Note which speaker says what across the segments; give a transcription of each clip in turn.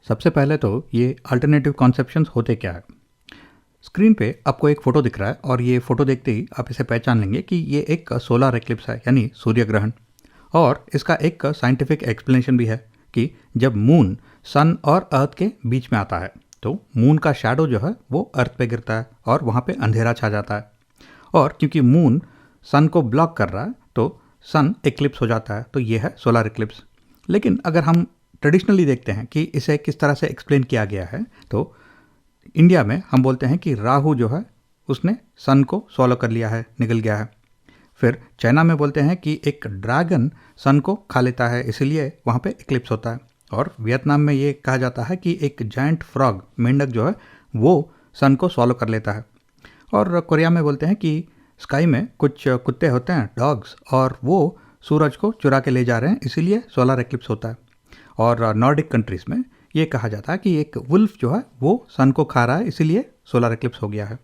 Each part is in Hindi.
Speaker 1: सबसे पहले तो ये अल्टरनेटिव कॉन्सेप्शंस होते क्या है। स्क्रीन पे आपको एक फ़ोटो दिख रहा है और ये फ़ोटो देखते ही आप इसे पहचान लेंगे कि ये एक सोलर एक्लिप्स है, यानी सूर्य ग्रहण। और इसका एक साइंटिफिक एक्सप्लेनेशन भी है कि जब मून सन और अर्थ के बीच में आता है तो मून का शैडो जो है वो अर्थ पे गिरता है और वहाँ पे अंधेरा छा जाता है। और क्योंकि मून सन को ब्लॉक कर रहा है तो सन एक्लिप्स हो जाता है, तो ये है सोलर एक्लिप्स। लेकिन अगर हम ट्रेडिशनली देखते हैं कि इसे किस तरह से एक्सप्लेन किया गया है, तो इंडिया में हम बोलते हैं कि राहु जो है उसने सन को सॉलो कर लिया है, निकल गया है। फिर चाइना में बोलते हैं कि एक ड्रैगन सन को खा लेता है, इसलिए वहाँ पे एक्लिप्स होता है। और वियतनाम में ये कहा जाता है कि एक जायंट फ्रॉग, मेंढक जो है वो सन को सॉलो कर लेता है। और कोरिया में बोलते हैं कि स्काई में कुछ कुत्ते होते हैं, डॉग्स, और वो सूरज को चुरा के ले जा रहे हैं, इसीलिए सोलर एक्लिप्स होता है। और नॉर्डिक कंट्रीज़ में ये कहा जाता है कि एक वुल्फ जो है वो सन को खा रहा है, इसीलिए सोलर एक्लिप्स हो गया है।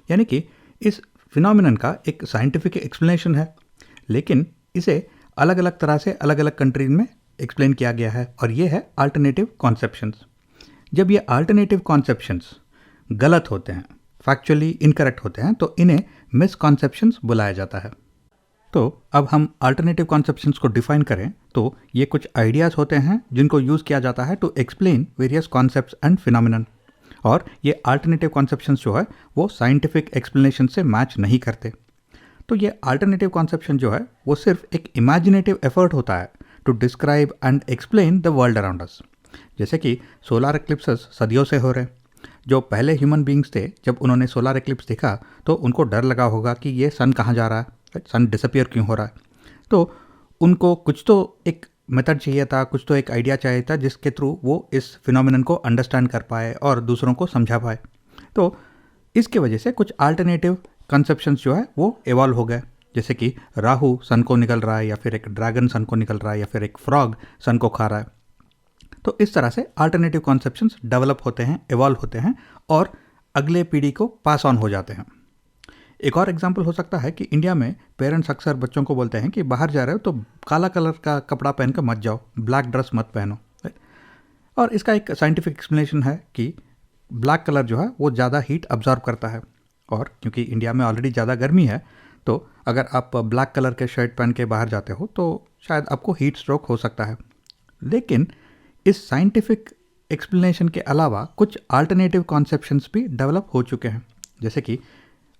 Speaker 1: यानी कि इस फिनोमिनन का एक साइंटिफिक एक्सप्लेनेशन है, लेकिन इसे अलग अलग तरह से अलग अलग कंट्रीज में एक्सप्लेन किया गया है, और ये है अल्टरनेटिव कॉन्सेप्शंस। जब ये अल्टरनेटिव कॉन्सेप्शंस गलत होते हैं, फैक्चुअली इनकरेक्ट होते हैं, तो इन्हें मिसकॉन्सेप्शंस बुलाया जाता है। तो अब हम अल्टरनेटिव कॉन्सेप्शंस को डिफाइन करें तो ये कुछ आइडियाज़ होते हैं जिनको यूज़ किया जाता है to explain various concepts and phenomenon. और ये अल्टरनेटिव कॉन्सेप्शंस जो है वो साइंटिफिक एक्सप्लेनेशन से मैच नहीं करते। तो ये अल्टरनेटिव कॉन्सेप्शन जो है वो सिर्फ एक इमेजिनेटिव एफर्ट होता है to describe and explain the world around us. जैसे कि सोलर एक्लिप्सेस सदियों से हो रहे। जो पहले ह्यूमन बींग्स थे, जब उन्होंने सोलर एक्लिप्स देखा तो उनको डर लगा होगा कि ये सन कहाँ जा रहा है, सन डिसअपियर क्यों हो रहा है। तो उनको कुछ तो एक मेथड चाहिए था, कुछ तो एक आइडिया चाहिए था जिसके थ्रू वो इस फिनोमिनन को अंडरस्टैंड कर पाए और दूसरों को समझा पाए। तो इसके वजह से कुछ अल्टरनेटिव कंसेप्शंस जो है वो इवॉल्व हो गए। जैसे कि राहु सन को निकल रहा है, या फिर एक ड्रैगन सन को निकल रहा है, या फिर एक फ्रॉग सन को खा रहा है। तो इस तरह से अल्टरनेटिव कॉन्सेप्शंस डेवलप होते हैं, इवॉल्व होते हैं और अगले पीढ़ी को पास ऑन हो जाते हैं। एक और एग्जाम्पल हो सकता है कि इंडिया में पेरेंट्स अक्सर बच्चों को बोलते हैं कि बाहर जा रहे हो तो काला कलर का कपड़ा पहन कर मत जाओ, ब्लैक ड्रेस मत पहनो। और इसका एक साइंटिफिक एक्सप्लेनेशन है कि ब्लैक कलर जो है वो ज़्यादा हीट अब्जॉर्ब करता है, और क्योंकि इंडिया में ऑलरेडी ज़्यादा गर्मी है तो अगर आप ब्लैक कलर के शर्ट पहन के बाहर जाते हो तो शायद आपको हीट स्ट्रोक हो सकता है। लेकिन इस साइंटिफिक एक्सप्लेनेशन के अलावा कुछ अल्टरनेटिव कॉन्सेप्शंस भी डेवलप हो चुके हैं। जैसे कि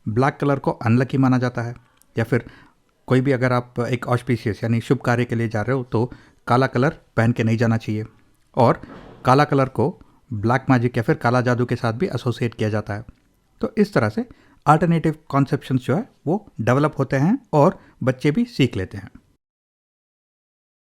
Speaker 1: ब्लैक कलर को अनलकी माना जाता है, या फिर कोई भी अगर आप एक ऑस्पिशियस यानी शुभ कार्य के लिए जा रहे हो तो काला कलर पहन के नहीं जाना चाहिए। और काला कलर को ब्लैक मैजिक या फिर काला जादू के साथ भी एसोसिएट किया जाता है। तो इस तरह से अल्टरनेटिव कॉन्सेप्शंस जो है वो डेवलप होते हैं और बच्चे भी सीख लेते हैं।